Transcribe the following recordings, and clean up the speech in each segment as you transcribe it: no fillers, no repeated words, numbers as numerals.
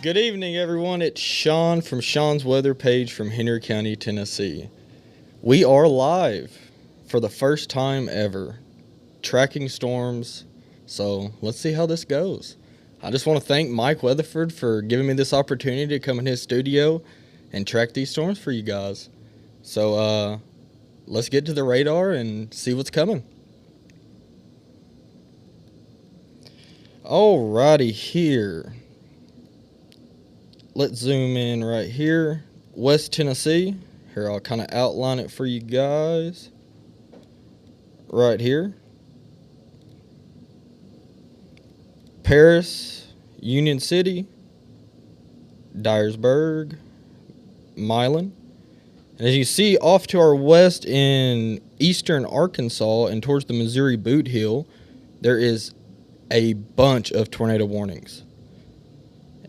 Good evening, everyone. It's Shawn from Shawn's Weather Page from Henry County, Tennessee. We are live for the first time ever, tracking storms. So let's see how this goes. I just want to thank Mike Weatherford for giving me this opportunity to come in his studio and track these storms for you guys. So let's get to the radar and see what's coming. Alrighty, here. Let's zoom in right here. West Tennessee. Here, I'll kind of outline it for you guys. Right here. Paris, Union City, Dyersburg, Milan. And as you see, off to our west in eastern Arkansas and towards the Missouri Boot Heel, there is a bunch of tornado warnings.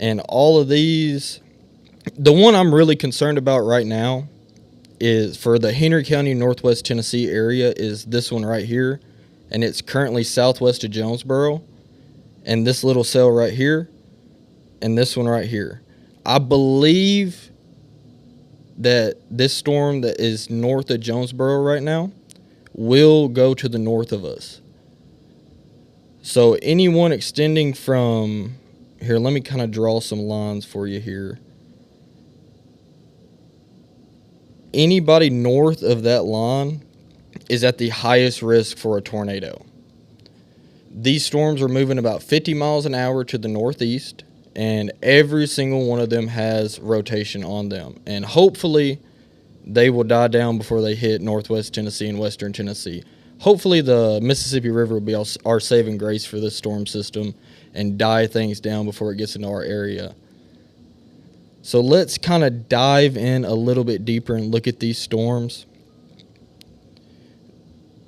And all of these, the one I'm really concerned about right now is for the Henry County, Northwest Tennessee area is this one right here. And it's currently southwest of Jonesboro. And this little cell right here. And this one right here. I believe that this storm that is north of Jonesboro right now will go to the north of us. So anyone extending from... Here, let me kind of draw some lines for you here. Anybody north of that line is at the highest risk for a tornado. These storms are moving about 50 miles an hour to the northeast, and every single one of them has rotation on them. And hopefully, they will die down before they hit northwest Tennessee and western Tennessee. Hopefully, the Mississippi River will be our saving grace for this storm system and die things down before it gets into our area. So let's kind of dive in a little bit deeper and look at these storms.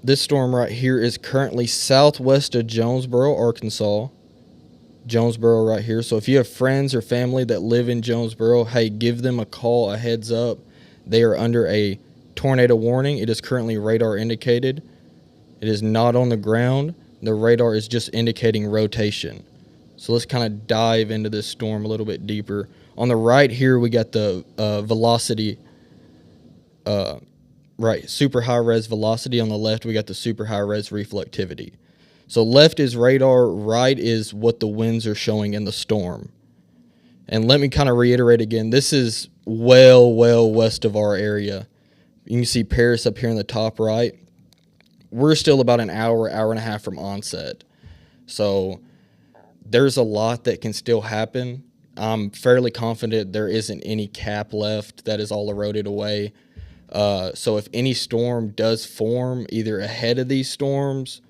This storm right here is currently southwest of Jonesboro, Arkansas. Jonesboro right here. So if you have friends or family that live in Jonesboro, hey, give them a call, a heads up. They are under a tornado warning. It is currently radar indicated. It is not on the ground. The radar is just indicating rotation. So let's kind of dive into this storm a little bit deeper. On the right here, we got the velocity, super high-res velocity. On the left, we got the super high-res reflectivity. So left is radar, right is what the winds are showing in the storm. And let me kind of reiterate again, this is well west of our area. You can see Paris up here in the top right. We're still about an hour and a half from onset. So there's a lot that can still happen. I'm fairly confident there isn't any cap left. That is all eroded away. So if any storm does form either ahead of these storms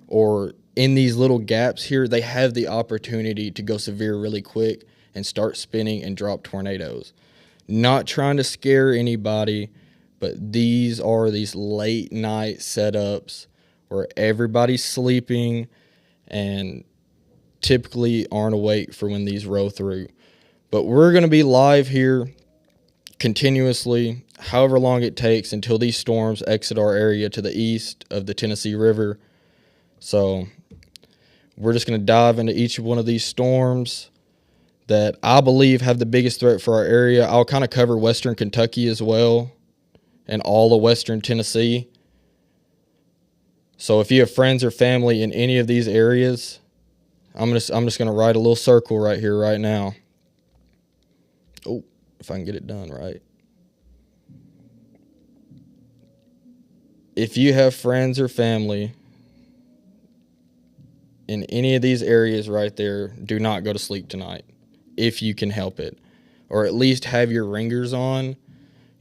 or in these little gaps here, they have the opportunity to go severe really quick and start spinning and drop tornadoes. Not trying to scare anybody, but these are these late night setups where everybody's sleeping and typically aren't awake for when these roll through. But we're going to be live here continuously, however long it takes until these storms exit our area to the east of the Tennessee River. So we're just going to dive into each one of these storms that I believe have the biggest threat for our area. I'll kind of cover western Kentucky as well and all of western Tennessee. So if you have friends or family in any of these areas, I'm just going to write a little circle right here right now. Oh, if I can get it done right. If you have friends or family in any of these areas right there, do not go to sleep tonight if you can help it. Or at least have your ringers on,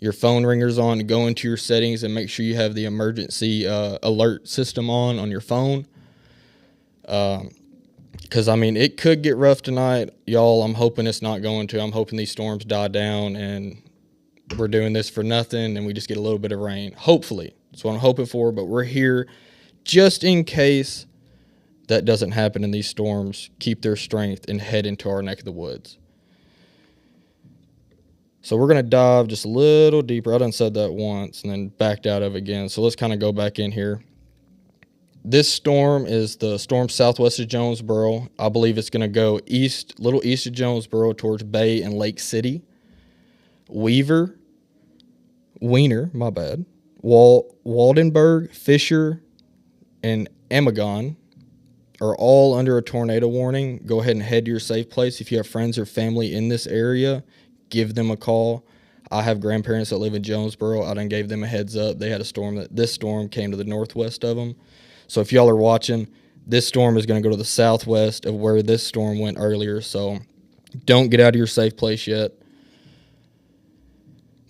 your phone ringers on, go into your settings and make sure you have the emergency alert system on your phone. Because, I mean, it could get rough tonight. Y'all, I'm hoping it's not going to. I'm hoping these storms die down and we're doing this for nothing and we just get a little bit of rain. Hopefully. That's what I'm hoping for, but we're here just in case that doesn't happen and these storms keep their strength and head into our neck of the woods. So we're going to dive just a little deeper. I done said that once and then backed out of it again. So let's kind of go back in here. This storm is the storm southwest of Jonesboro. I believe it's going to go east, little east of Jonesboro towards Bay and Lake City. Wiener, my bad. Waldenburg, Fisher, and Amagon are all under a tornado warning. Go ahead and head to your safe place. If you have friends or family in this area, give them a call. I have grandparents that live in Jonesboro. I done gave them a heads up. They had a storm this storm came to the northwest of them. So if y'all are watching, this storm is going to go to the southwest of where this storm went earlier. So don't get out of your safe place yet.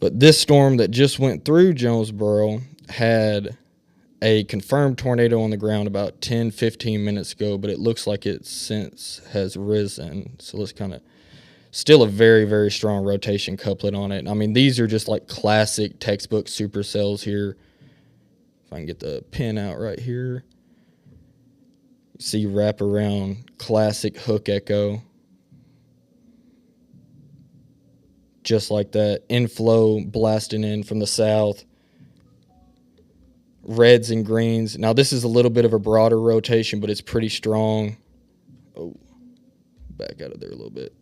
But this storm that just went through Jonesboro had a confirmed tornado on the ground about 10, 15 minutes ago, but it looks like it since has risen. So let's kind of, still a very, very strong rotation couplet on it. I mean, these are just like classic textbook supercells here. If I can get the pin out right here. See wrap around classic hook echo. Just like that. Inflow blasting in from the south. Reds and greens. Now this is a little bit of a broader rotation, but it's pretty strong. Oh, back out of there a little bit.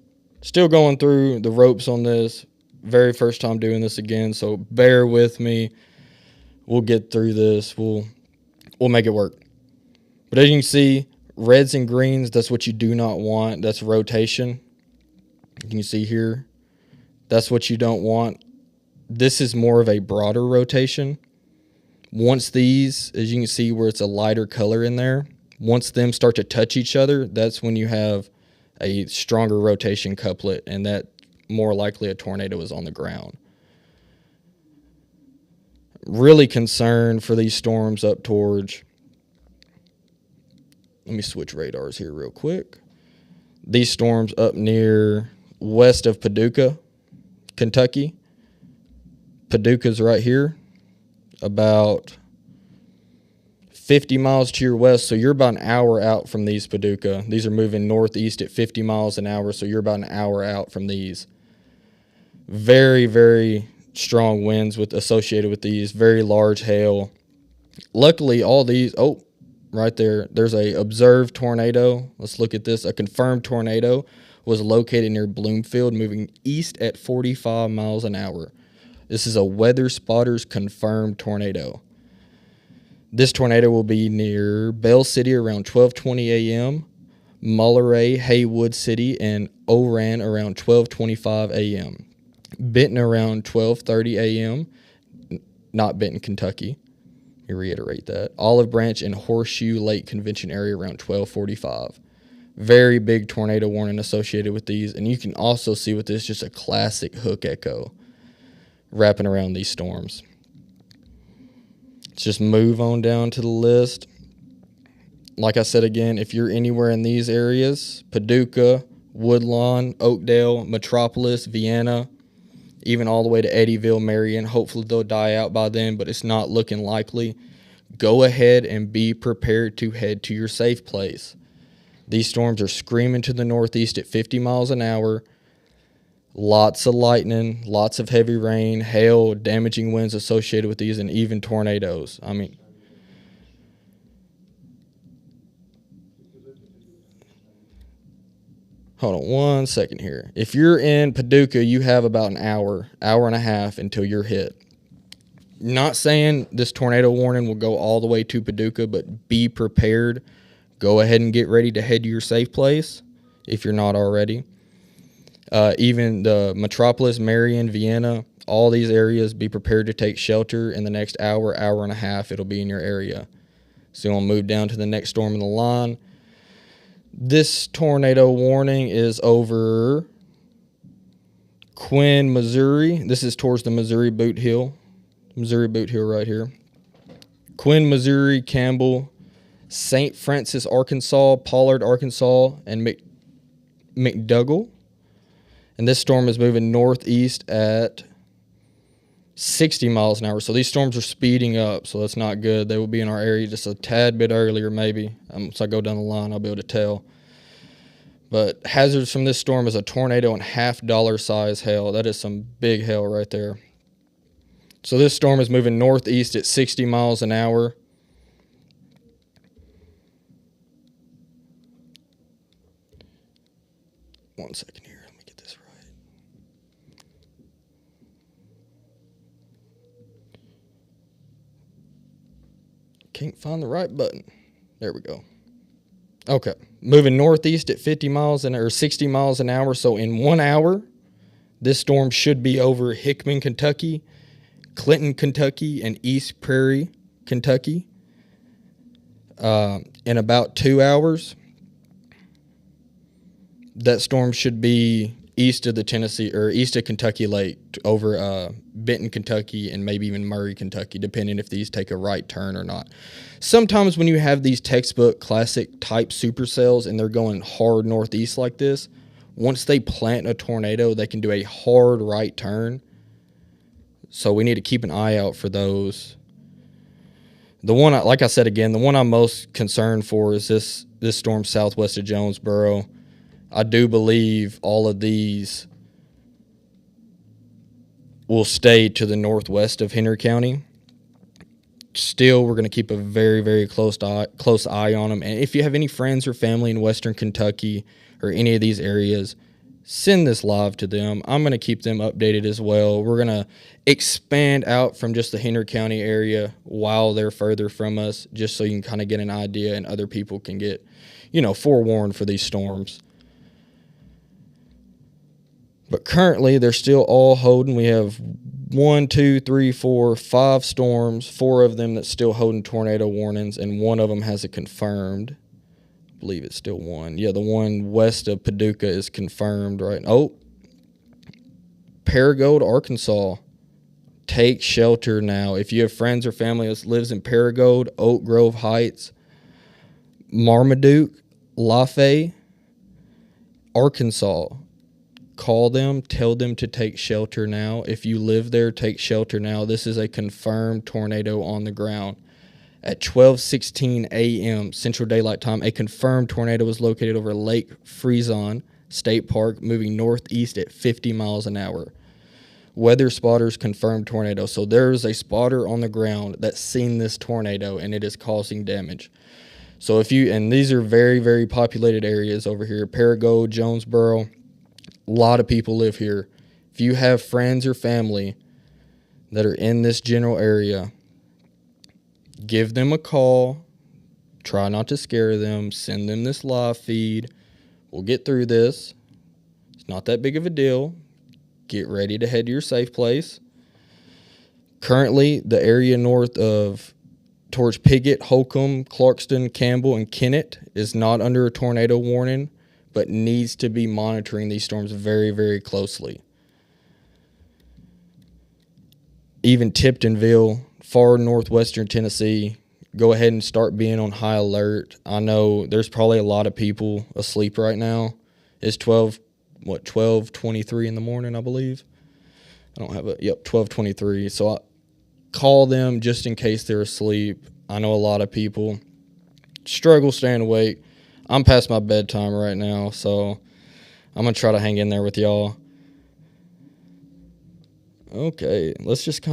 Still going through the ropes on this. Very first time doing this again, so bear with me. We'll get through this. We'll make it work. But as you can see, reds and greens, that's what you do not want. That's rotation. You can see here. That's what you don't want. This is more of a broader rotation. Once these, as you can see where it's a lighter color in there, once them start to touch each other, that's when you have a stronger rotation couplet, and that more likely a tornado is on the ground. Really concerned for these storms up towards, let me switch radars here real quick. These storms up near west of Paducah, Kentucky. Paducah's right here, about 50 miles to your west, so you're about an hour out from these Paducah. These are moving northeast at 50 miles an hour, so you're about an hour out from these. Very, very strong winds associated with these, very large hail. Luckily, all these, oh, right there, there's a observed tornado. Let's look at this. A confirmed tornado was located near Bloomfield, moving east at 45 miles an hour. This is a weather spotter's confirmed tornado. This tornado will be near Bell City around 12:20 a.m., Mulleray, Haywood City, and Oran around 12:25 a.m., Benton around 12:30 a.m., not Benton, Kentucky. Let me reiterate that. Olive Branch and Horseshoe Lake Convention area around 12:45. Very big tornado warning associated with these, and you can also see with this just a classic hook echo wrapping around these storms. Let's just move on down to the list. Like I said again, if you're anywhere in these areas, Paducah, Woodlawn, Oakdale, Metropolis, Vienna, even all the way to Eddyville, Marion, hopefully they'll die out by then, but it's not looking likely. Go ahead and be prepared to head to your safe place. These storms are screaming to the northeast at 50 miles an hour. Lots of lightning, lots of heavy rain, hail, damaging winds associated with these, and even tornadoes. I mean, hold on one second here. If you're in Paducah, you have about an hour and a half until you're hit. Not saying this tornado warning will go all the way to Paducah, but be prepared. Go ahead and get ready to head to your safe place if you're not already. Even the Metropolis, Marion, Vienna, all these areas, be prepared to take shelter in the next hour and a half. It'll be in your area. So we'll move down to the next storm in the line. This tornado warning is over Quinn, Missouri. This is towards the Missouri Boot Hill right here. Quinn, Missouri, Campbell, St. Francis, Arkansas, Pollard, Arkansas, and McDougall. And this storm is moving northeast at 60 miles an hour. So these storms are speeding up, so that's not good. They will be in our area just a tad bit earlier maybe. So I go down the line, I'll be able to tell. But hazards from this storm is a tornado and $half size hail. That is some big hail right there. So this storm is moving northeast at 60 miles an hour. 1 second here. Let me get this right. Can't find the right button. There we go. Okay. Moving northeast at 50 miles or 60 miles an hour. So in 1 hour, this storm should be over Hickman, Kentucky, Clinton, Kentucky, and East Prairie, Kentucky. In about 2 hours, that storm should be east of the Tennessee or east of Kentucky Lake over Benton, Kentucky, and maybe even Murray, Kentucky, depending if these take a right turn or not. Sometimes when you have these textbook classic type supercells and they're going hard northeast like this, once they plant a tornado, they can do a hard right turn. So we need to keep an eye out for those. The one, like I said again, the one I'm most concerned for is this storm southwest of Jonesboro. I do believe all of these will stay to the northwest of Henry County. Still, we're going to keep a very, very close eye on them. And if you have any friends or family in western Kentucky or any of these areas, send this live to them. I'm going to keep them updated as well. We're going to expand out from just the Henry County area while they're further from us, just so you can kind of get an idea and other people can get, forewarned for these storms. But currently, they're still all holding. We have 1, 2, 3, 4, 5 storms, 4 of them that's still holding tornado warnings, and 1 of them has it confirmed. I believe it's still 1. Yeah, the one west of Paducah is confirmed, right? Oh, Paragould, Arkansas. Take shelter now. If you have friends or family that lives in Paragould, Oak Grove Heights, Marmaduke, Lafayette, Arkansas, call them, tell them to take shelter now. If you live there, take shelter now. This is a confirmed tornado on the ground. At 12:16 a.m. Central Daylight Time, a confirmed tornado was located over Lake Frezon State Park, moving northeast at 50 miles an hour. Weather spotters confirmed tornado. So there is a spotter on the ground that's seen this tornado, and it is causing damage. So and these are very, very populated areas over here, Paragould, Jonesboro. A lot of people live here. If you have friends or family that are in this general area, give them a call. Try not to scare them. Send them this live feed. We'll get through this. It's not that big of a deal. Get ready to head to your safe place. Currently, the area north of towards Piggott, Holcomb, Clarkston, Campbell, and Kennett is not under a tornado warning, but needs to be monitoring these storms very, very closely. Even Tiptonville, far northwestern Tennessee, go ahead and start being on high alert. I know there's probably a lot of people asleep right now. It's 12:23 in the morning, I believe. I don't have 12:23. So call them just in case they're asleep. I know a lot of people struggle staying awake. I'm past my bedtime right now, so I'm going to try to hang in there with y'all. Okay, let's just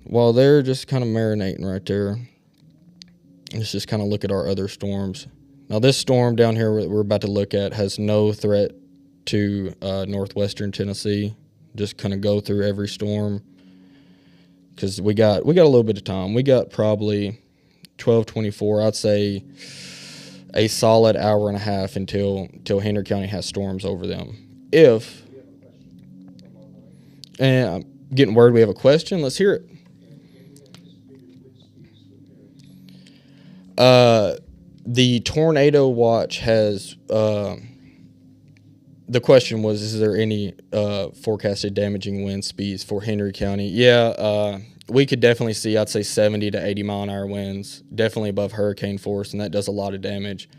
while they're just kind of marinating right there, let's just kind of look at our other storms. Now, this storm down here we're about to look at has no threat to northwestern Tennessee. Just kind of go through every storm because we got a little bit of time. We got probably 12:24, I'd say, a solid hour and a half until Henry County has storms over them. And I'm getting word we have a question. Let's hear it. The tornado watch has the question was, is there any forecasted damaging wind speeds for Henry County? Yeah, we could definitely see, I'd say 70 to 80 mile an hour winds, definitely above hurricane force, and that does a lot of damage.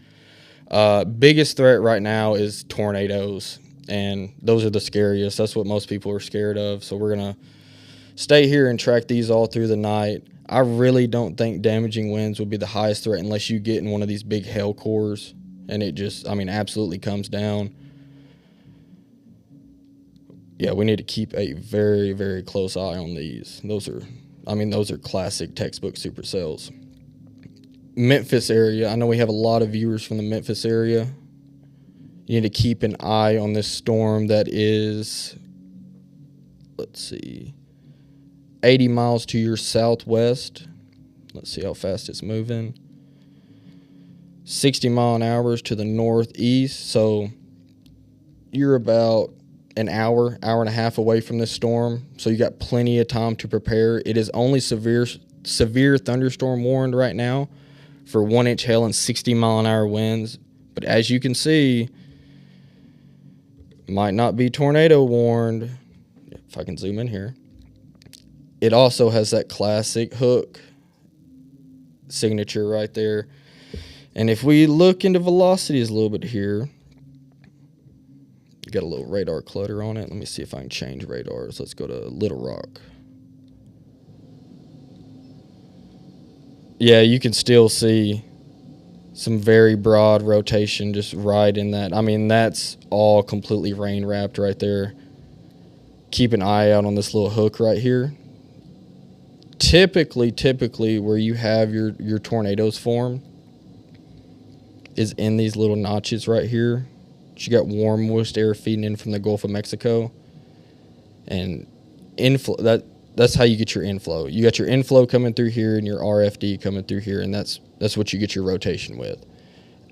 Biggest threat right now is tornadoes, and those are the scariest. That's what most people are scared of. So we're going to stay here and track these all through the night. I really don't think damaging winds will be the highest threat unless you get in one of these big hail cores and it just, absolutely comes down. Yeah, we need to keep a very, very close eye on these. Those are classic textbook supercells. Memphis area. I know we have a lot of viewers from the Memphis area. You need to keep an eye on this storm that is, let's see, 80 miles to your southwest. Let's see how fast it's moving. 60 mile an hour to the northeast. So you're about an hour and a half away from this storm. So you got plenty of time to prepare. It is only severe thunderstorm warned right now for 1-inch hail and 60 mile an hour winds. But as you can see, might not be tornado warned. If I can zoom in here. It also has that classic hook signature right there. And if we look into velocities a little bit here, got a little radar clutter on it. Let me see if I can change radars. Let's go to Little Rock. Yeah, you can still see some very broad rotation just right in that. I mean, that's all completely rain wrapped right there. Keep an eye out on this little hook right here. Typically where you have your tornadoes form is in these little notches right here. You got warm, moist air feeding in from the Gulf of Mexico. And that's how you get your inflow. You got your inflow coming through here and your RFD coming through here, and that's what you get your rotation with.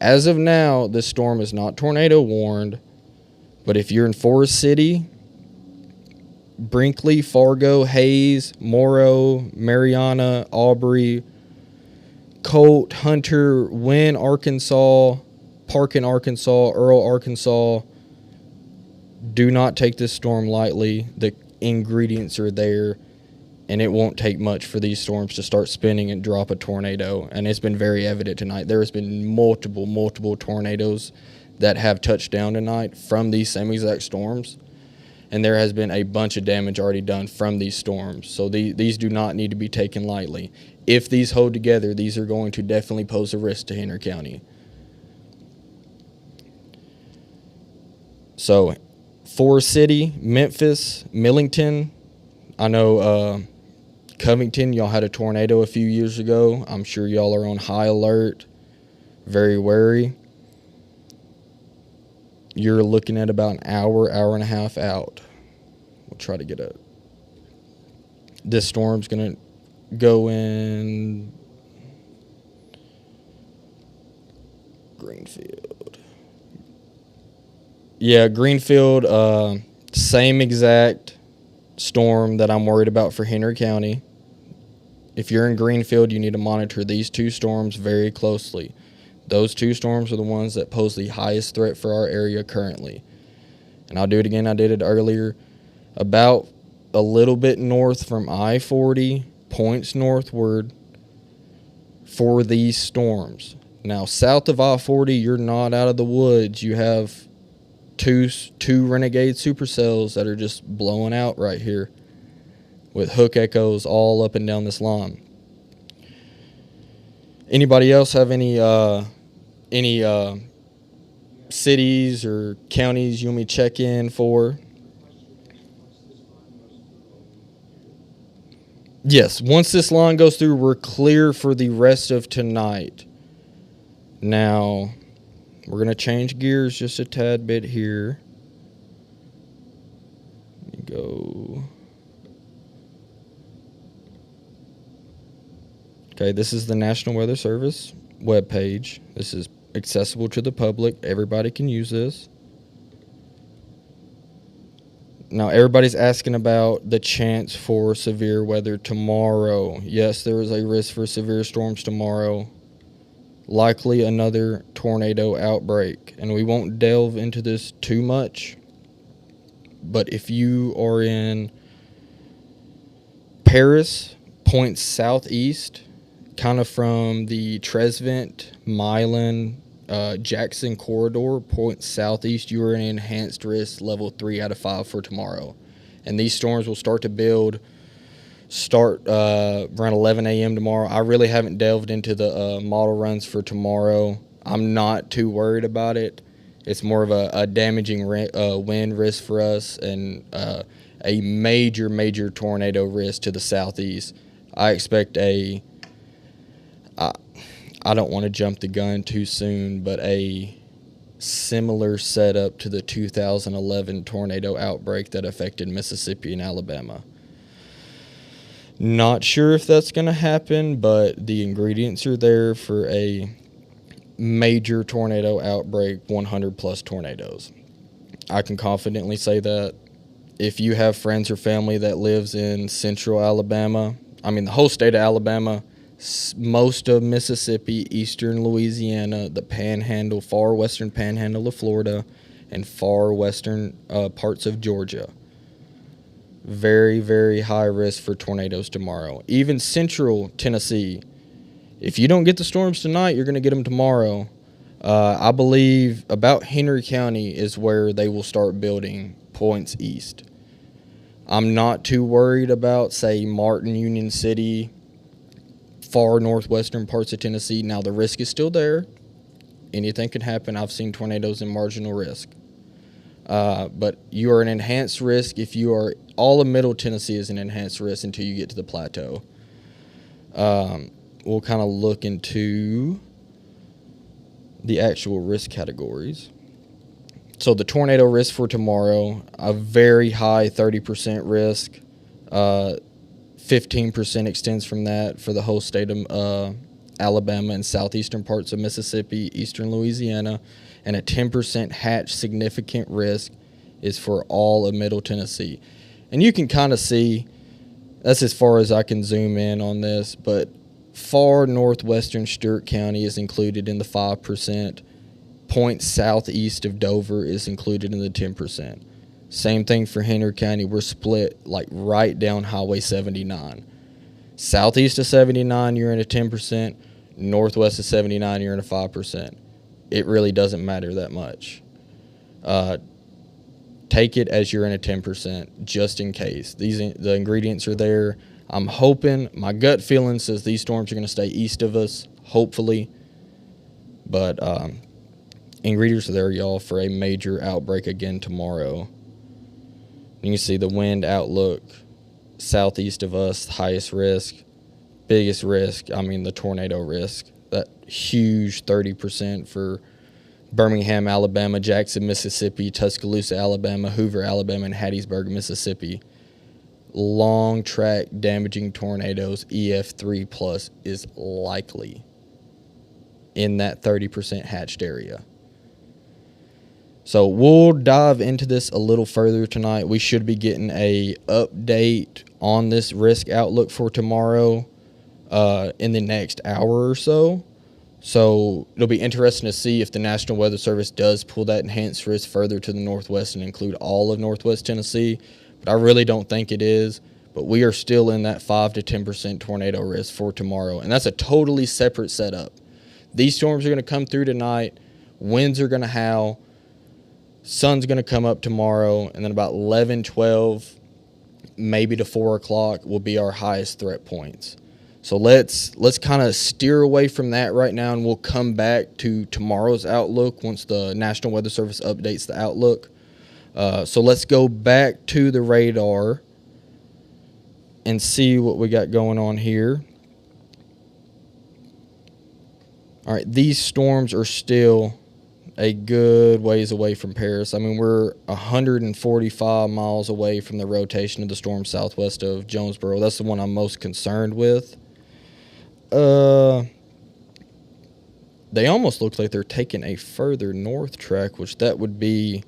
As of now, this storm is not tornado warned, but if you're in Forest City, Brinkley, Fargo, Hayes, Morrow, Mariana, Aubrey, Colt, Hunter, Wynn, Arkansas, Parkin, Arkansas, Earl, Arkansas, do not take this storm lightly. The ingredients are there, and it won't take much for these storms to start spinning and drop a tornado, and it's been very evident tonight. There has been multiple tornadoes that have touched down tonight from these same exact storms, and there has been a bunch of damage already done from these storms. So these do not need to be taken lightly. If these hold together, these are going to definitely pose a risk to Henry County. So Forest City, Memphis, Millington, I know Covington, y'all had a tornado a few years ago. I'm sure y'all are on high alert, very wary. You're looking at about an hour and a half out. We'll try to get this storm's going to go in Greenfield. Yeah, Greenfield, same exact storm that I'm worried about for Henry County. If you're in Greenfield, you need to monitor these two storms very closely. Those two storms are the ones that pose the highest threat for our area currently. And I'll do it again. I did it earlier. About a little bit north from I-40, points northward for these storms. Now, south of I-40, you're not out of the woods. You have two Renegade supercells that are just blowing out right here with hook echoes all up and down this line. Anybody else have any cities or counties you want me to check in for? Yes, once this line goes through, we're clear for the rest of tonight. Now, we're going to change gears just a tad bit here. Let me go. Okay, this is the National Weather Service webpage. This is accessible to the public. Everybody can use this. Now, everybody's asking about the chance for severe weather tomorrow. Yes, there is a risk for severe storms tomorrow. Likely another tornado outbreak. And we won't delve into this too much. But if you are in Paris, points southeast, kind of from the Tresvent, Milan, Jackson corridor, points southeast, you are in enhanced risk level 3 out of 5 for tomorrow. And these storms will start to build, around 11 a.m. tomorrow. I really haven't delved into the model runs for tomorrow. I'm not too worried about it. It's more of a damaging wind risk for us and a major tornado risk to the southeast. I expect I don't want to jump the gun too soon, but a similar setup to the 2011 tornado outbreak that affected Mississippi and Alabama. Not sure if that's going to happen, but the ingredients are there for a major tornado outbreak, 100 plus tornadoes. I can confidently say that. If you have friends or family that lives in central Alabama, the whole state of Alabama, most of Mississippi, eastern Louisiana, the panhandle, far western panhandle of Florida, and far western parts of Georgia. Very, very high risk for tornadoes tomorrow. Even central Tennessee, if you don't get the storms tonight, you're going to get them tomorrow. I believe about Henry County is where they will start building points east. I'm not too worried about, say, Martin, Union City, far northwestern parts of Tennessee. Now, the risk is still there. Anything can happen. I've seen tornadoes in marginal risk. But you are an enhanced risk if you are – all of Middle Tennessee is an enhanced risk until you get to the plateau. We'll kind of look into the actual risk categories. So the tornado risk for tomorrow, a very high 30% risk. 15% extends from that for the whole state of Alabama and southeastern parts of Mississippi, eastern Louisiana, and a 10% hatch significant risk is for all of Middle Tennessee. And you can kind of see, that's as far as I can zoom in on this, but far northwestern Stewart County is included in the 5%. Point southeast of Dover is included in the 10%. Same thing for Henry County. We're split like right down Highway 79. Southeast of 79, you're in a 10%. Northwest of 79, you're in a 5%. It really doesn't matter that much. Take it as you're in a 10% just in case. The ingredients are there. I'm hoping, my gut feeling says these storms are going to stay east of us, hopefully. But ingredients are there, y'all, for a major outbreak again tomorrow. You can see the wind outlook, southeast of us, highest risk, biggest risk, the tornado risk. That huge 30% for Birmingham, Alabama, Jackson, Mississippi, Tuscaloosa, Alabama, Hoover, Alabama, and Hattiesburg, Mississippi. Long track damaging tornadoes, EF3 plus, is likely in that 30% hatched area. So we'll dive into this a little further tonight. We should be getting a update on this risk outlook for tomorrow in the next hour or so. So it'll be interesting to see if the National Weather Service does pull that enhanced risk further to the northwest and include all of northwest Tennessee. But I really don't think it is. But we are still in that 5 to 10% tornado risk for tomorrow. And that's a totally separate setup. These storms are going to come through tonight. Winds are going to howl. Sun's going to come up tomorrow. And then about 11, 12, maybe to 4 o'clock will be our highest threat points. So let's kind of steer away from that right now, and we'll come back to tomorrow's outlook once the National Weather Service updates the outlook. So let's go back to the radar and see what we got going on here. All right, these storms are still a good ways away from Paris. We're 145 miles away from the rotation of the storm southwest of Jonesboro. That's the one I'm most concerned with. They almost look like they're taking a further north track, which that would be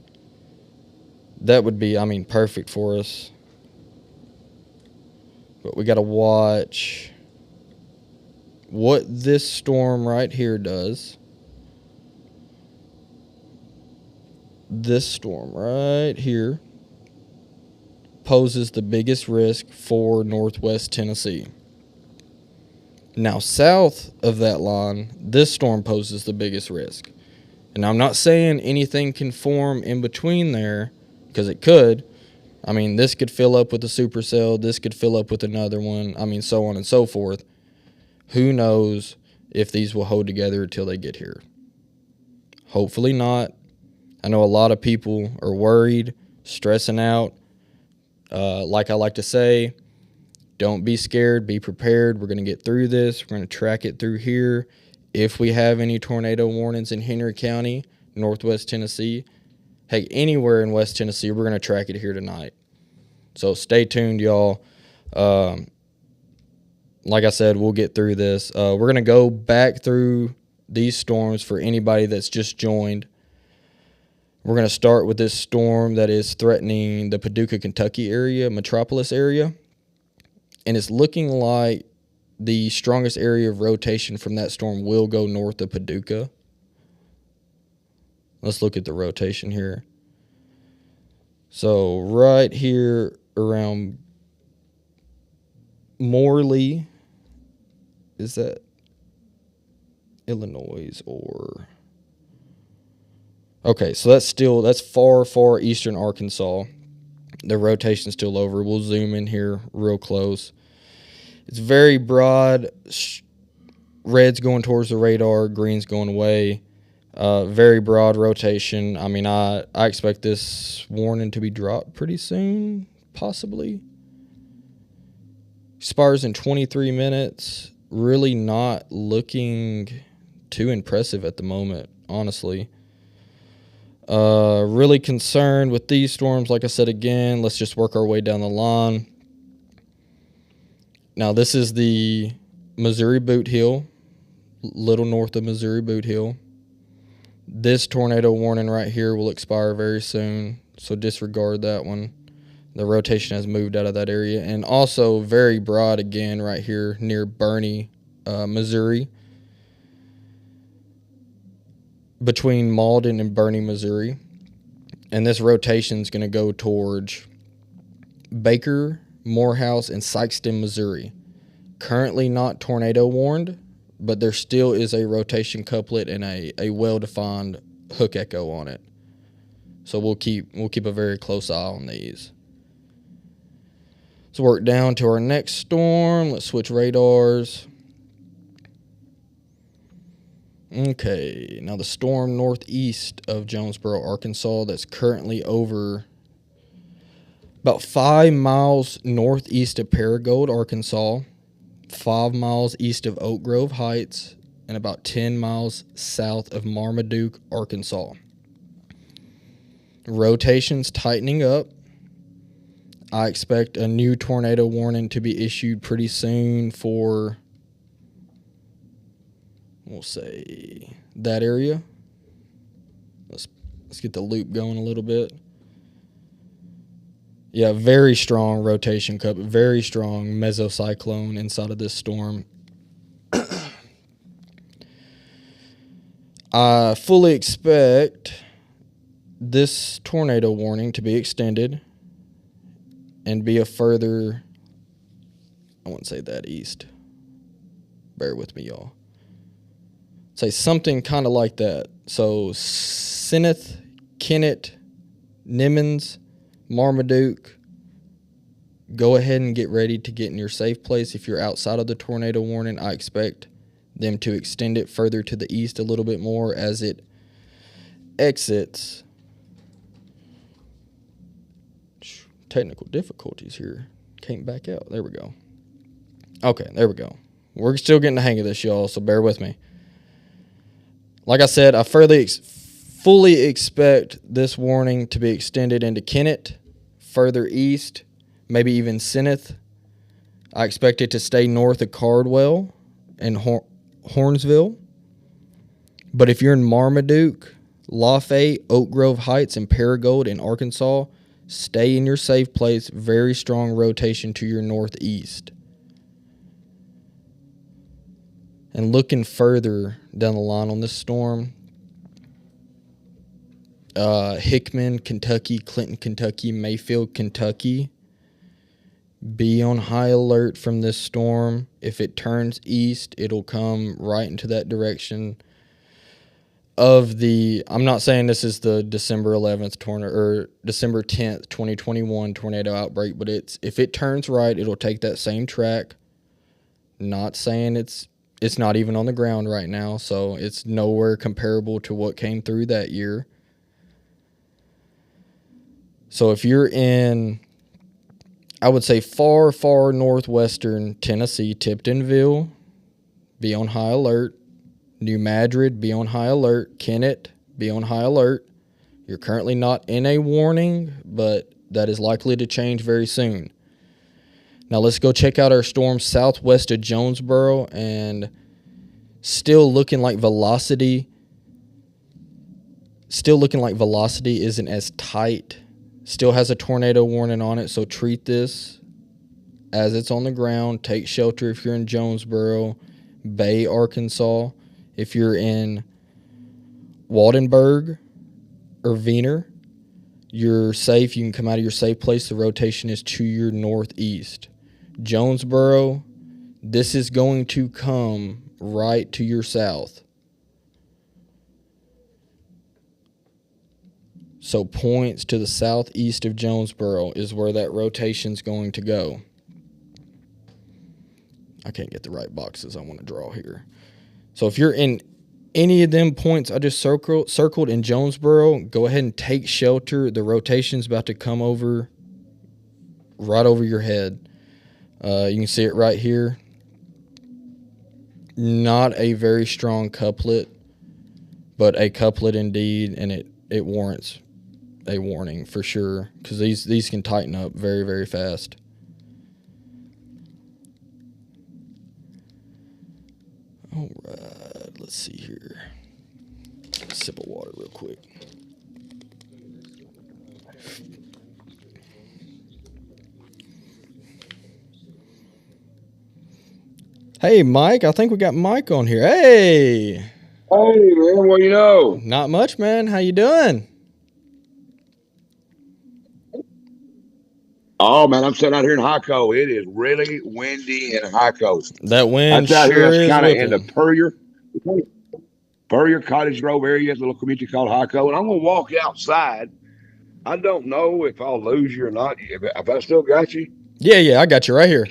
perfect for us. But we got to watch what this storm right here does. This storm right here poses the biggest risk for northwest Tennessee. Now, south of that line, this storm poses the biggest risk. And I'm not saying anything can form in between there, because it could. This could fill up with a supercell. This could fill up with another one. So on and so forth. Who knows if these will hold together until they get here? Hopefully not. I know a lot of people are worried, stressing out. Like I like to say, don't be scared. Be prepared. We're going to get through this. We're going to track it through here. If we have any tornado warnings in Henry County, northwest Tennessee. Heck, anywhere in West Tennessee, we're going to track it here tonight. So stay tuned, y'all. Like I said, we'll get through this. We're going to go back through these storms for anybody that's just joined. We're going to start with this storm that is threatening the Paducah, Kentucky area, metropolis area. And it's looking like the strongest area of rotation from that storm will go north of Paducah. Let's look at the rotation here. So right here around Morley, is that Illinois or... Okay, so that's far eastern Arkansas. The rotation's still over. We'll zoom in here real close. It's very broad. Red's going towards the radar, green's going away. Very broad rotation. I mean, I expect this warning to be dropped pretty soon, possibly. Expires in 23 minutes. Really not looking too impressive at the moment, honestly. Really concerned with these storms. Like I said again, let's just work our way down the line. Now, this is the Missouri Boot Hill, little north of Missouri Boot Hill. This tornado warning right here will expire very soon, so disregard that one. The rotation has moved out of that area. And also very broad again right here near Bernie, Missouri. Between Malden and Bernie, Missouri. And this rotation is going to go towards Baker, Morehouse, and Sikeston, Missouri. Currently not tornado warned, but there still is a rotation couplet and a well-defined hook echo on it. So we'll keep a very close eye on these. Let's work down to our next storm. Let's switch radars. Okay, now the storm northeast of Jonesboro, Arkansas, that's currently over about 5 miles northeast of Paragould, Arkansas, 5 miles east of Oak Grove Heights, and about 10 miles south of Marmaduke, Arkansas. Rotation's tightening up. I expect a new tornado warning to be issued pretty soon for, we'll say, that area. Let's get the loop going a little bit. Yeah, very strong rotation cup, very strong mesocyclone inside of this storm. I fully expect this tornado warning to be extended and be a further, I wouldn't say that east. Bear with me, y'all. Say something kind of like that. So Sinneth, Kennett, Nimmons, Marmaduke, go ahead and get ready to get in your safe place. If you're outside of the tornado warning, I expect them to extend it further to the east a little bit more as it exits. Technical difficulties here. Can't back out. There we go. Okay, there we go. We're still getting the hang of this, y'all, so bear with me. Like I said, I fully expect this warning to be extended into Kennett, further east, maybe even Sinneth. I expect it to stay north of Cardwell and Hornsville. But if you're in Marmaduke, Lafayette, Oak Grove Heights, and Paragould in Arkansas, stay in your safe place. Very strong rotation to your northeast. And looking further down the line on this storm, Hickman, Kentucky, Clinton, Kentucky, Mayfield, Kentucky. Be on high alert from this storm. If it turns east, it'll come right into that direction of the, I'm not saying this is the December 11th tornado or December 10th, 2021 tornado outbreak, but if it turns right, it'll take that same track. Not saying it's not even on the ground right now, so it's nowhere comparable to what came through that year. So if you're in, I would say far northwestern Tennessee, Tiptonville, be on high alert. New Madrid, be on high alert. Kennett, Be on high alert. You're currently not in a warning, but that is likely to change very soon. Now let's go check out our storm southwest of Jonesboro, and still looking like velocity isn't as tight. Still has a tornado warning on it, so treat this as it's on the ground. Take shelter if you're in Jonesboro, Bay, Arkansas. If you're in Waldenburg or Wiener, you're safe. You can come out of your safe place. The rotation is to your northeast. Jonesboro, this is going to come right to your south. So points to the southeast of Jonesboro is where that rotation's going to go. I can't get the right boxes I want to draw here. So if you're in any of them points I just circled in Jonesboro, go ahead and take shelter. The rotation's about to come over right over your head. You can see it right here. Not a very strong couplet, but a couplet indeed, and it warrants a warning for sure, because these can tighten up very, very fast. All right, let's see here. Sip of water real quick. Hey, Mike. I think we got Mike on here. Hey. Hey, man. What do you know? Not much, man. How you doing? Oh, man, I'm sitting out here in Hyco. It is really windy in Hyco. That wind That's out sure here. That's is kind of in the whipping. Puryear Cottage Grove area. It's a little community called Hyco. And I'm going to walk outside. I don't know if I'll lose you or not. If I still got you. Yeah, I got you right here.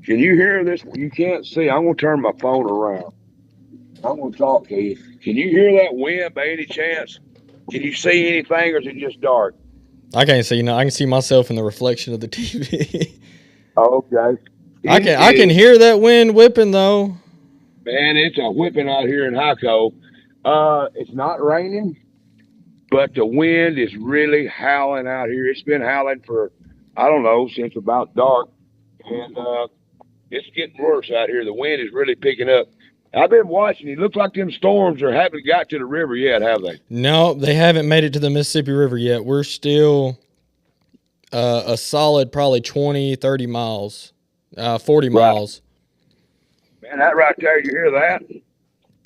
Can you hear this? You can't see. I'm going to turn my phone around. I'm going to talk to you. Can you hear that wind by any chance? Can you see anything, or is it just dark? I can't see. I can see myself in the reflection of the TV. Okay. I can hear that wind whipping though. Man, it's a whipping out here in Hyco. It's not raining, but the wind is really howling out here. It's been howling for, I don't know, since about dark. And it's getting worse out here. The wind is really picking up. I've been watching. It looks like them storms haven't got to the river yet, have they? No, they haven't made it to the Mississippi River yet. We're still a solid probably 20, 30 miles, 40 miles. Man, that right there, you hear that?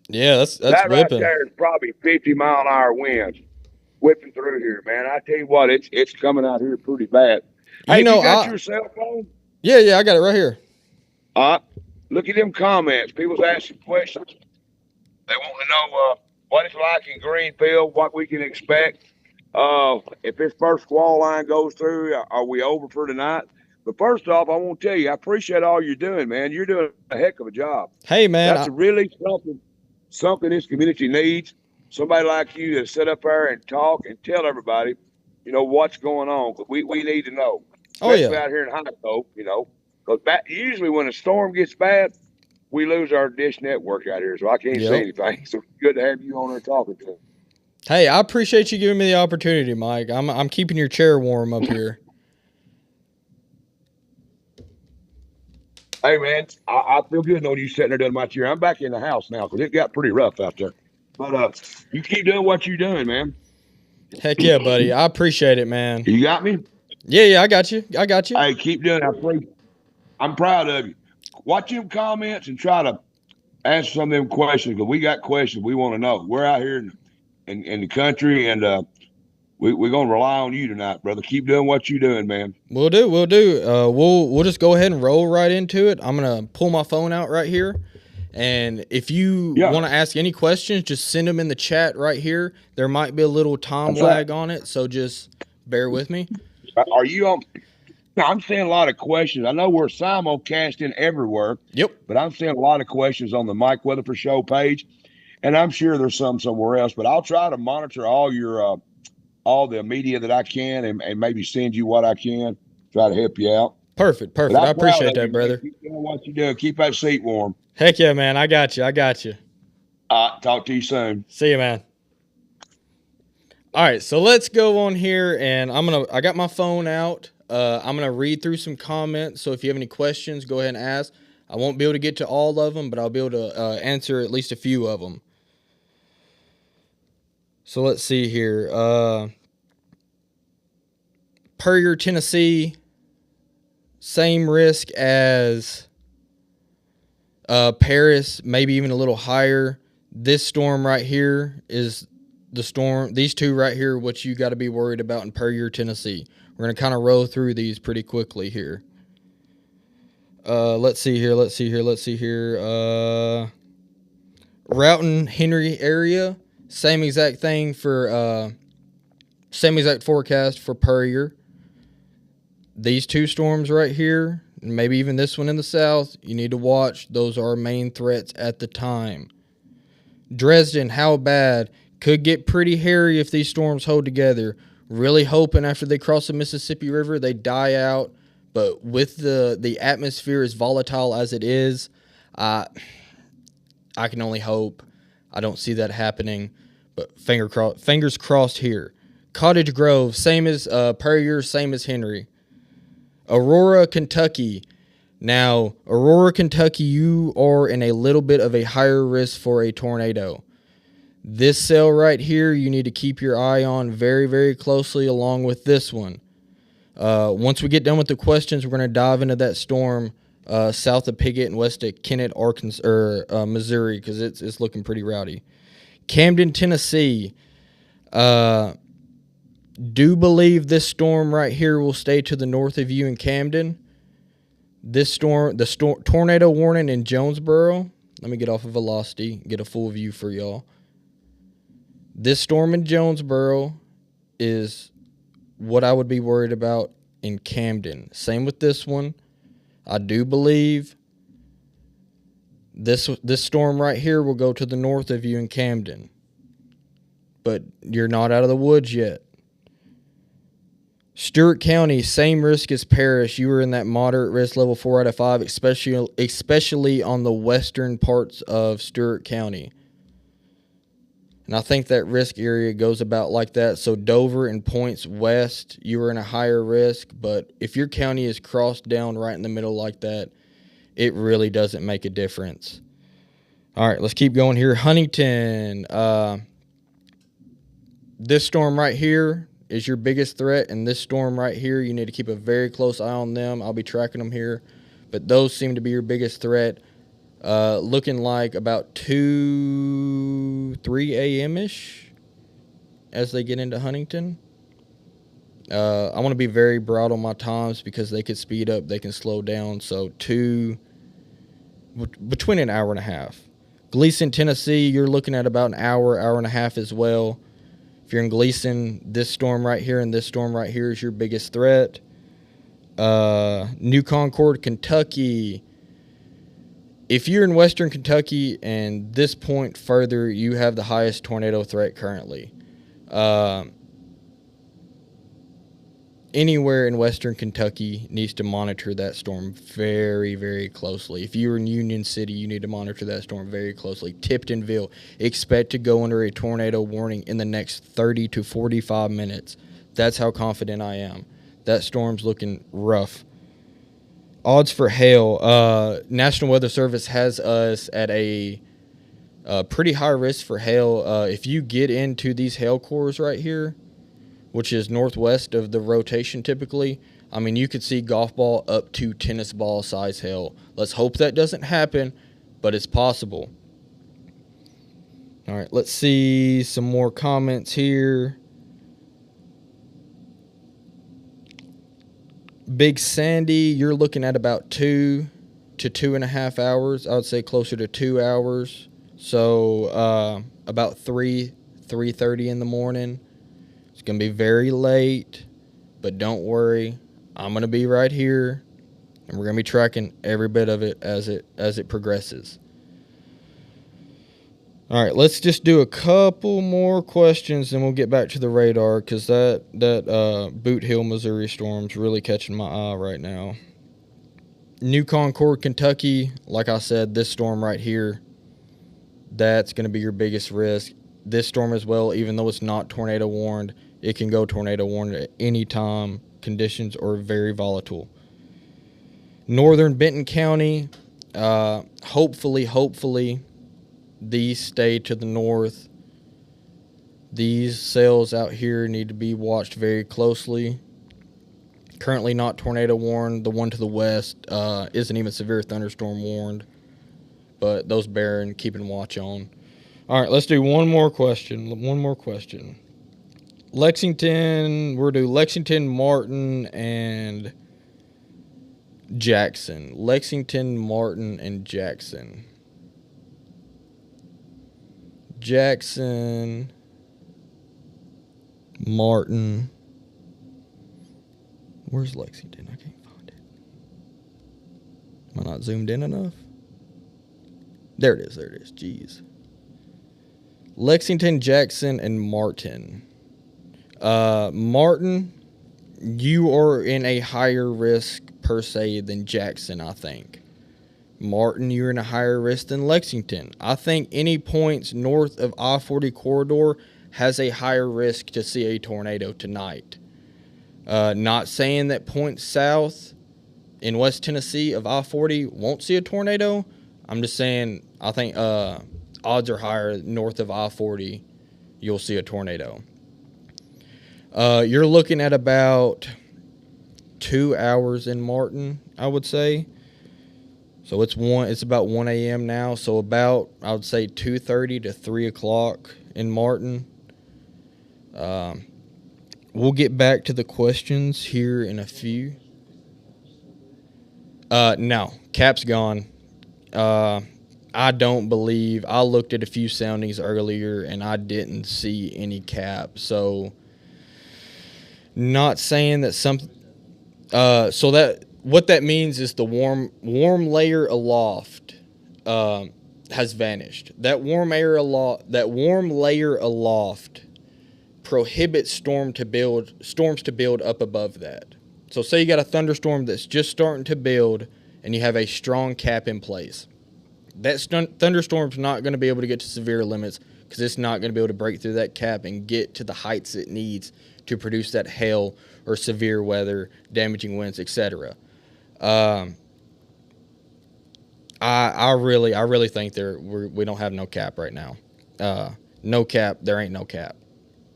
Yeah, that's that whipping. Right there is probably 50-mile-an-hour winds whipping through here, man. I tell you what, it's coming out here pretty bad. Hey, you got your cell phone? Yeah, I got it right here. Look at them comments. People's asking questions. They want to know what it's like in Greenfield, what we can expect. If this first squall line goes through, are we over for tonight? But first off, I want to tell you, I appreciate all you're doing, man. You're doing a heck of a job. Hey, man. That's really something this community needs. Somebody like you to sit up there and talk and tell everybody, what's going on. Because we need to know. Especially out here in Hyco, because usually when a storm gets bad, we lose our dish network out here. So I can't see anything. So it's good to have you on there talking to them. Hey, I appreciate you giving me the opportunity, Mike. I'm keeping your chair warm up here. Hey, man, I feel good knowing you sitting there doing my chair. I'm back in the house now because it got pretty rough out there. But you keep doing what you're doing, man. Heck yeah, buddy. I appreciate it, man. You got me? Yeah, I got you. Hey, keep doing it. I'm proud of you. Watch them comments and try to answer some of them questions, because we got questions we want to know. We're out here in the country, and we're going to rely on you tonight, brother. Keep doing what you're doing, man. We'll do. We'll just go ahead and roll right into it. I'm going to pull my phone out right here. And if you want to ask any questions, just send them in the chat right here. There might be a little time lag on it, so just bear with me. Are you on? I'm seeing a lot of questions. I know we're simulcasting everywhere. Yep. But I'm seeing a lot of questions on the Mike Weatherford Show page, and I'm sure there's some somewhere else. But I'll try to monitor all your all the media that I can, and maybe send you what I can. Try to help you out. Perfect. I appreciate that, brother. Keep doing what you do. Keep that seat warm. Heck yeah, man. I got you. Talk to you soon. See you, man. All right, so let's go on here, and I got my phone out. I'm gonna read through some comments. So if you have any questions, go ahead and ask. I won't be able to get to all of them, but I'll be able to answer at least a few of them. So let's see here. Puryear, Tennessee, same risk as Paris, maybe even a little higher. This storm right here is the storm. These two right here, what you got to be worried about in Puryear, Tennessee. We're going to kind of roll through these pretty quickly here. Let's see here. Roughton, Henry area, same exact thing for same exact forecast for Puryear. These two storms right here, and maybe even this one in the south, you need to watch. Those are our main threats at the time. Dresden, how bad? Could get pretty hairy if these storms hold together. Really hoping after they cross the Mississippi River, they die out. But with the atmosphere as volatile as it is, I can only hope. I don't see that happening, but fingers crossed here. Cottage Grove, same as Puryear, same as Henry. Aurora, Kentucky. Now, Aurora, Kentucky, you are in a little bit of a higher risk for a tornado. This cell right here, you need to keep your eye on very, very closely along with this one. Once we get done with the questions, we're going to dive into that storm south of Piggott and west of Kennett, Arkansas, or Missouri, because it's looking pretty rowdy. Camden, Tennessee. Do believe this storm right here will stay to the north of you in Camden. This storm, tornado warning in Jonesboro. Let me get off of velocity, get a full view for y'all. This storm in Jonesboro is what I would be worried about in Camden. Same with this one. I do believe this storm right here will go to the north of you in Camden. But you're not out of the woods yet. Stewart County, same risk as Paris. You were in that moderate risk level 4 out of 5, especially on the western parts of Stewart County. And I think that risk area goes about like that. So Dover and points west, you were in a higher risk. But if your county is crossed down right in the middle like that, it really doesn't make a difference. All right, let's keep going here. Huntington, this storm right here is your biggest threat, and this storm right here, you need to keep a very close eye on them. I'll be tracking them here, but those seem to be your biggest threat. Looking like about 3 a.m.-ish as they get into Huntington. I want to be very broad on my times because they could speed up, they can slow down. So between an hour and a half. Gleason, Tennessee, you're looking at about an hour and a half as well. If you're in Gleason, this storm right here and this storm right here is your biggest threat. New Concord, Kentucky. If you're in western Kentucky and this point further, you have the highest tornado threat currently. Anywhere in western Kentucky needs to monitor that storm very, very closely. If you're in Union City, you need to monitor that storm very closely. Tiptonville, expect to go under a tornado warning in the next 30 to 45 minutes. That's how confident I am. That storm's looking rough. Odds for hail. National Weather Service has us at a pretty high risk for hail. If you get into these hail cores right here, which is northwest of the rotation typically, I mean, you could see golf ball up to tennis ball size hail. Let's hope that doesn't happen, but it's possible. All right, let's see some more comments here. Big Sandy, you're looking at about 2 to 2.5 hours. I would say closer to 2 hours. So about 3:30 in the morning. It's going to be very late, but don't worry. I'm going to be right here, and we're going to be tracking every bit of it as it progresses. All right, let's just do a couple more questions, and we'll get back to the radar because that Boot Hill, Missouri storm's really catching my eye right now. New Concord, Kentucky, like I said, this storm right here, That's going to be your biggest risk. This storm as well, even though it's not tornado warned, it can go tornado warned at any time. Conditions are very volatile. Northern Benton County, hopefully, these stay to the north. These cells out here need to be watched very closely. Currently not tornado warned. The one to the west isn't even severe thunderstorm warned. But those bear and keeping watch on. All right, let's do one more question. Lexington, we're do Lexington, Martin, and Jackson. Lexington, Martin, and Jackson. Jackson, Martin. Where's Lexington? I can't find it. Am I not zoomed in enough? There it is. Jeez. Lexington, Jackson, and Martin. Martin, you are in a higher risk per se than Jackson, I think. Martin, you're in a higher risk than Lexington. I think any points north of I-40 corridor has a higher risk to see a tornado tonight. Not saying that points south in West Tennessee of I-40 won't see a tornado. I'm just saying I think odds are higher north of I-40 you'll see a tornado. You're looking at about 2 hours in Martin, I would say. So it's about 1 a.m. now. So about, I would say, 2:30 to 3 o'clock in Martin. We'll get back to the questions here in a few. No, cap's gone. I don't believe. I looked at a few soundings earlier and I didn't see any cap. So, not saying that some. So that what that means is the warm layer aloft has vanished. That warm layer aloft prohibits storms to build up above that. So say you got a thunderstorm that's just starting to build and you have a strong cap in place. That thunderstorm's not going to be able to get to severe limits because it's not going to be able to break through that cap and get to the heights it needs to produce that hail or severe weather, damaging winds, etc. I really think we don't have no cap right now. No cap. There ain't no cap.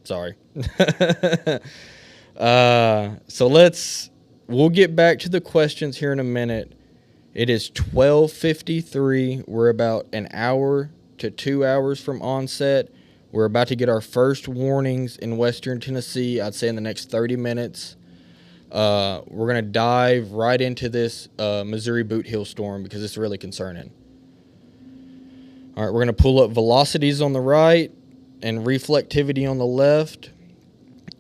Sorry. So we'll get back to the questions here in a minute. It is 12:53. We're about an hour to 2 hours from onset. We're about to get our first warnings in Western Tennessee, I'd say in the next 30 minutes. We're going to dive right into this Missouri boot heel storm because it's really concerning. All right, we're going to pull up velocities on the right and reflectivity on the left.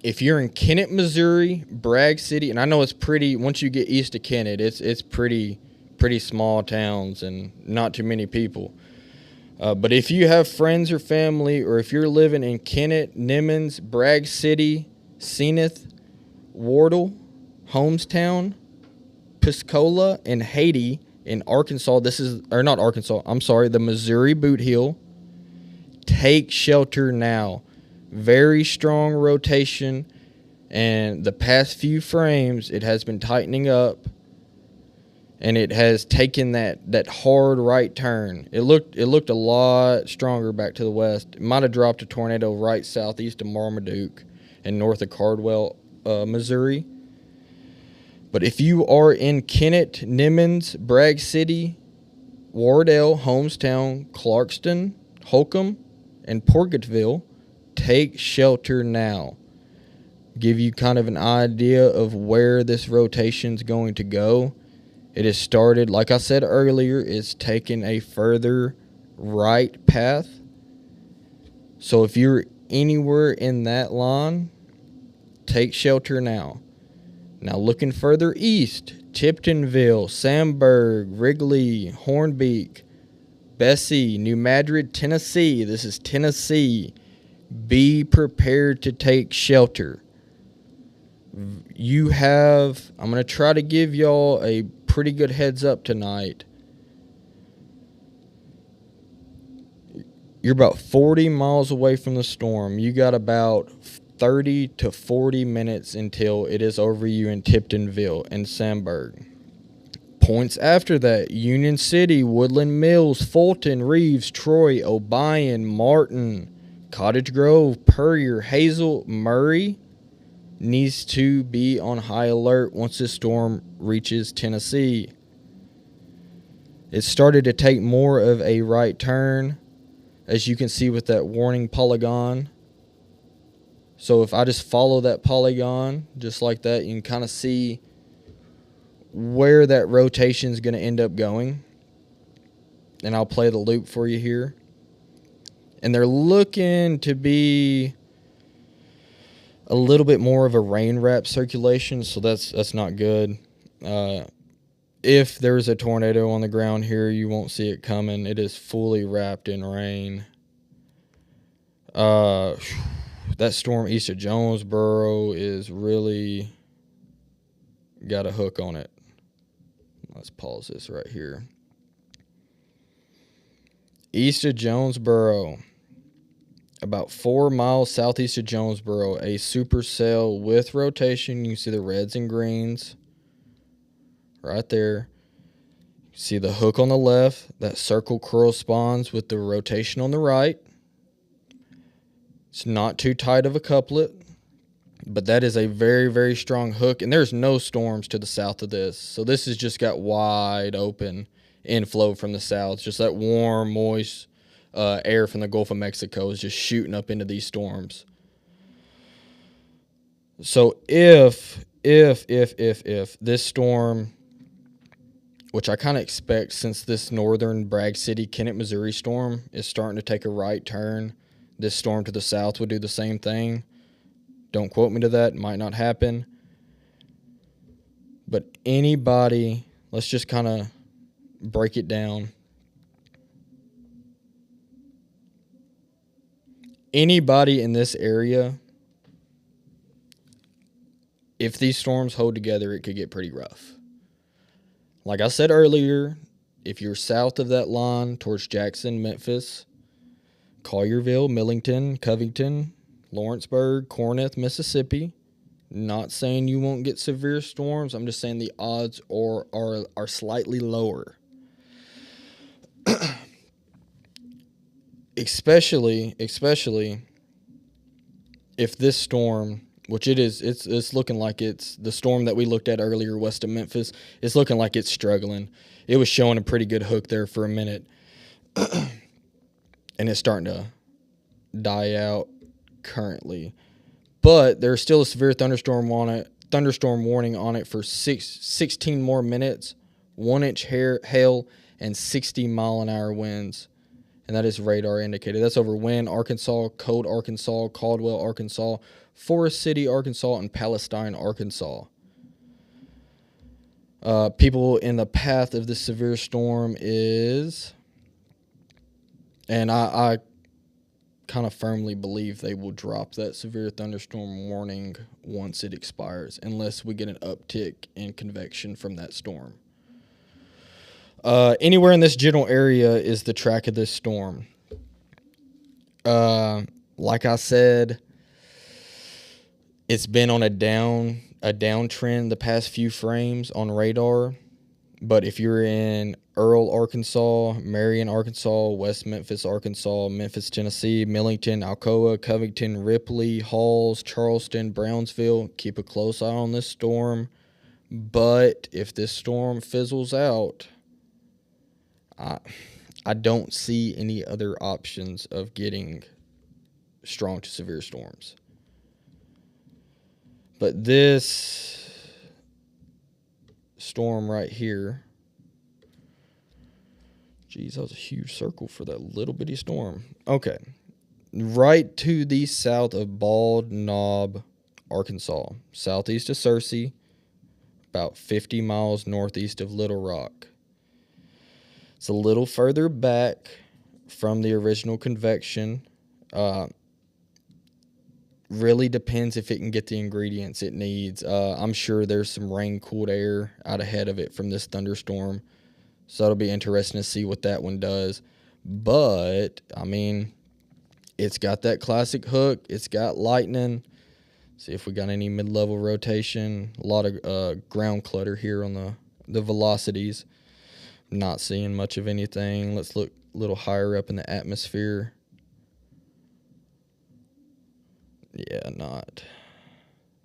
If you're in Kennett, Missouri, Bragg City, and I know it's pretty, once you get east of Kennett, it's pretty small towns and not too many people. But if you have friends or family, or if you're living in Kennett, Nimmons, Bragg City, Zenith, Wardle, Homestown, Piscola, and Haiti in Arkansas, the Missouri boot heel, take shelter now. Very strong rotation, and the past few frames, it has been tightening up. And it has taken that hard right turn. It looked a lot stronger back to the west. It might have dropped a tornado right southeast of Marmaduke and north of Cardwell, Missouri. But if you are in Kennett, Nimmons, Bragg City, Wardell, Homestown, Clarkston, Holcomb, and Purgattville, take shelter now. Give you kind of an idea of where this rotation's going to go. It has started, like I said earlier, it's taken a further right path. So if you're anywhere in that line, take shelter now. Now looking further east, Tiptonville, Samberg, Wrigley, Hornbeak, Bessie, New Madrid, Tennessee. This is Tennessee. Be prepared to take shelter. I'm going to try to give y'all a pretty good heads up tonight. You're about 40 miles away from the storm. You got about 30 to 40 minutes until it is over you in Tiptonville and Sandburg. Points after that: Union City, Woodland Mills, Fulton, Reeves, Troy, Obion, Martin, Cottage Grove, Puryear, Hazel, Murray needs to be on high alert once this storm reaches Tennessee. It started to take more of a right turn, as you can see with that warning polygon. So if I just follow that polygon just like that, you can kind of see where that rotation is going to end up going. And I'll play the loop for you here. And they're looking to be a little bit more of a rain wrap circulation, so that's not good. If there's a tornado on the ground here, you won't see it coming. It is fully wrapped in rain. That storm east of Jonesboro is really got a hook on it. Let's pause this right here. East of Jonesboro, about 4 miles southeast of Jonesboro, a supercell with rotation. You see the reds and greens right there. You see the hook on the left. That circle corresponds with the rotation on the right. It's not too tight of a couplet, but that is a very, very strong hook, and there's no storms to the south of this. So this has just got wide open inflow from the south. Just that warm, moist air from the Gulf of Mexico is just shooting up into these storms. So if this storm, which I kind of expect since this northern Bragg City, Kennett, Missouri storm is starting to take a right turn, this storm to the south would do the same thing. Don't quote me to that. It might not happen. But anybody, let's just kind of break it down. Anybody in this area, if these storms hold together, it could get pretty rough. Like I said earlier, if you're south of that line towards Jackson, Memphis, Collierville, Millington, Covington, Lawrenceburg, Corinth, Mississippi. Not saying you won't get severe storms. I'm just saying the odds are slightly lower. especially if this storm, which it is, it's looking like it's the storm that we looked at earlier west of Memphis. It's looking like it's struggling. It was showing a pretty good hook there for a minute. And it's starting to die out currently. But there's still a severe thunderstorm warning on it for 16 more minutes, 1-inch hail, and 60-mile-an-hour winds. And that is radar indicated. That's over Wynne, Arkansas, Code, Arkansas, Caldwell, Arkansas, Forest City, Arkansas, and Palestine, Arkansas. People in the path of this severe storm is... And I kind of firmly believe they will drop that severe thunderstorm warning once it expires, unless we get an uptick in convection from that storm. Anywhere in this general area is the track of this storm. Like I said, it's been on a downtrend the past few frames on radar. But if you're in Earl, Arkansas, Marion, Arkansas, West Memphis, Arkansas, Memphis, Tennessee, Millington, Alcoa, Covington, Ripley, Halls, Charleston, Brownsville, keep a close eye on this storm. But if this storm fizzles out, I don't see any other options of getting strong to severe storms. But this storm right here, geez, that was a huge circle for that little bitty storm. Okay, right to the south of Bald Knob, Arkansas, southeast of Searcy, about 50 miles northeast of Little Rock. It's a little further back from the original convection. Really depends if it can get the ingredients it needs. I'm sure there's some rain-cooled air out ahead of it from this thunderstorm, so it'll be interesting to see what that one does. But, I mean, it's got that classic hook. It's got lightning. See if we got any mid-level rotation. A lot of ground clutter here on the velocities. Not seeing much of anything. Let's look a little higher up in the atmosphere. Yeah,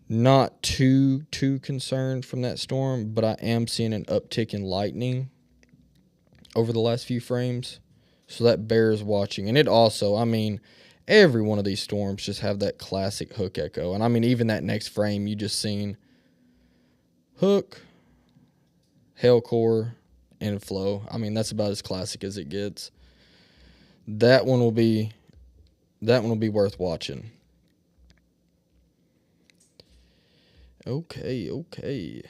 not too concerned from that storm, but I am seeing an uptick in lightning over the last few frames. So that bears watching. And it also, I mean, every one of these storms just have that classic hook echo. And I mean, even that next frame, you just seen hook, hail core, inflow. I mean, that's about as classic as it gets. That one will be worth watching. Okay.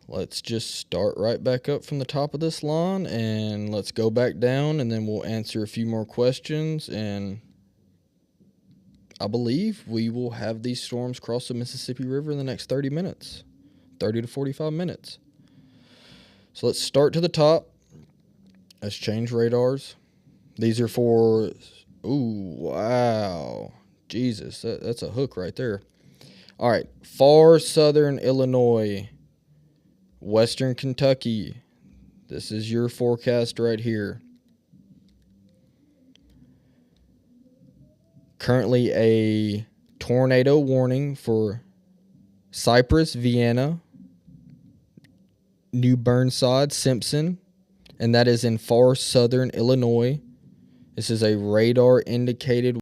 Let's just start right back up from the top of this line, and let's go back down, and then we'll answer a few more questions, and I believe we will have these storms cross the Mississippi River in the next 30 to 45 minutes. So let's start to the top. Let's change radars. These are for, ooh, wow. Jesus, that's a hook right there. All right, far southern Illinois, western Kentucky. This is your forecast right here. Currently a tornado warning for Cypress, Vienna, New Burnside, Simpson, and that is in far southern Illinois. This is a radar indicated